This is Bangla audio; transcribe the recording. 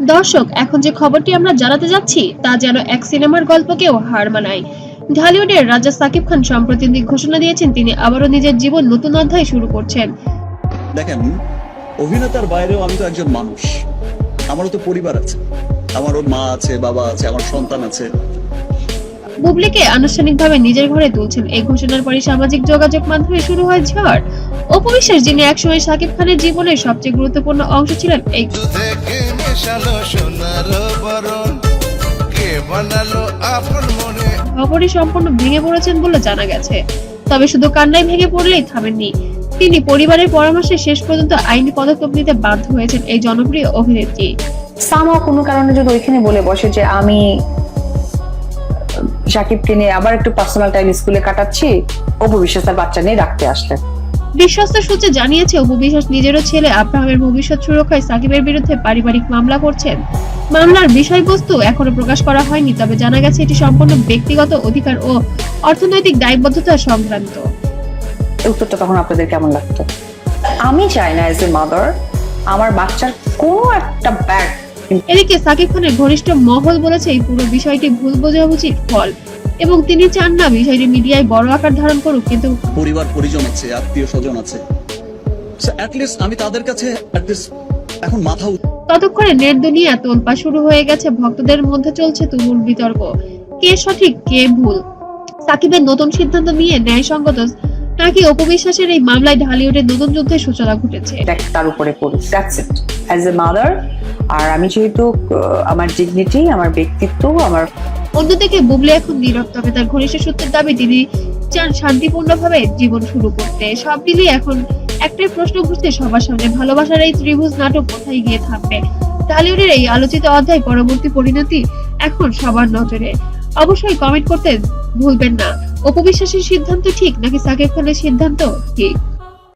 দর্শক, এখন যে খবরটি আমরা জানাতে যাচ্ছি তা যেন এক সিনেমার গল্পকেও হার মানায়। ঢালিউডের রাজা সাকিব খান সম্প্রতি ঘোষণা দিয়েছেন তিনি আবারও নিজের জীবন নতুন অধ্যায় শুরু করছেন। দেখেন, অভিনেতার বাইরেও আমি তো একজন মানুষ, আমারও তো পরিবার আছে, আমারও মা আছে, বাবা আছে, আমার সন্তান আছে। বুবলিকে আনুষ্ঠানিকভাবে নিজের ঘরে তুলছেন। এই ঘোষণার পরই সামাজিক যোগাযোগ মাধ্যমে শুরু হয় ঝড়। অপু বিশ্বাস, যিনি একসময় সাকিব খানের জীবনের সবচেয়ে গুরুত্বপূর্ণ অংশ ছিলেন, এই খবরে সম্পূর্ণ ভেঙে পড়েছেন বলে জানা গেছে। তবে শুধু কান্নায় ভেঙে পড়লেই থামেননি তিনি। পরিবারের পরামর্শে শেষ পর্যন্ত আইনি পদক্ষেপ নিতে বাধ্য হয়েছেন এই জনপ্রিয় অভিনেত্রী। সামা কোনো কারণে যদি ওইখানে বলে বসে যে আমি সাকিবকে নিয়ে আবার একটু পার্সোনাল টাইম স্কুলে কাটাচ্ছি, অপু বিশ্বাস তার বাচ্চা নিয়ে রাখতে আসলেন। বিশ্বস্ত সূত্রে জানিয়েছে, অপু বিশ্বাস নিজেরও ছেলে আব্রাহামের ভবিষ্যৎ সুরক্ষায় সাকিবের বিরুদ্ধে পারিবারিক মামলা করছেন। মামলার বিষয়বস্তু এখনো প্রকাশ করা হয়নি, তবে জানা গেছে এটি সম্পূর্ণ ব্যক্তিগত অধিকার ও অর্থনৈতিক দায়বদ্ধতা সংক্রান্ত। উত্তরটা তখন আপনাদের কেমন লাগতো? আমি চাই না এজ এ মাদার আমার বাচ্চার কোনো একটা ব্যাগ। এদিকে সাকিব খানের ঘনিষ্ঠ মহল বলেছে এই পুরো বিষয়টি ভুল বোঝাবুঝির ফল এবং তিনি চান না বিষয়টি মিডিয়ায় বড় আকার ধারণ করুক। কিন্তু পরিবার পরিজন আছে, আত্মীয় স্বজন আছে, আমি তাদের কাছে এখন মাথা। ততক্ষণে নেট দুনিয়া তোলপা শুরু হয়ে গেছে। ভক্তদের মধ্যে চলছে তুমুল বিতর্ক, কে সঠিক কে ভুল। সাকিবের নতুন সিদ্ধান্ত নিয়ে ন্যায়সঙ্গত নাকি অপু বিশ্বাসের এই মামলায় ঢালিউডের নতুন যুদ্ধের সূচনা ঘটেছে, তার উপরে পড়ি। That's it. As a mother, আর আমি যেহেতু আমার ডিগনিটি, আমার ব্যক্তিত্ব, আমার। অন্যদিকে বুবলি এখন নীরব, তবে তার ঘনিষ্ঠ সূত্রের দাবি তিনি চান শান্তিপূর্ণভাবে জীবন শুরু করতে। সব মিলিয়ে এখন একটাই প্রশ্ন ঘুরছে সবার সামনে, ভালোবাসার এই ত্রিভুজ নাটক কোথায় গিয়ে থামবে? ঢালিউডের এই আলোচিত অধ্যায় পরবর্তী পরিণতি এখন সবার নজরে। অবশ্যই কমেন্ট করতে ভুলবেন না, অপু বিশ্বাসের সিদ্ধান্ত ঠিক নাকি সাকিব খানের সিদ্ধান্ত ঠিক।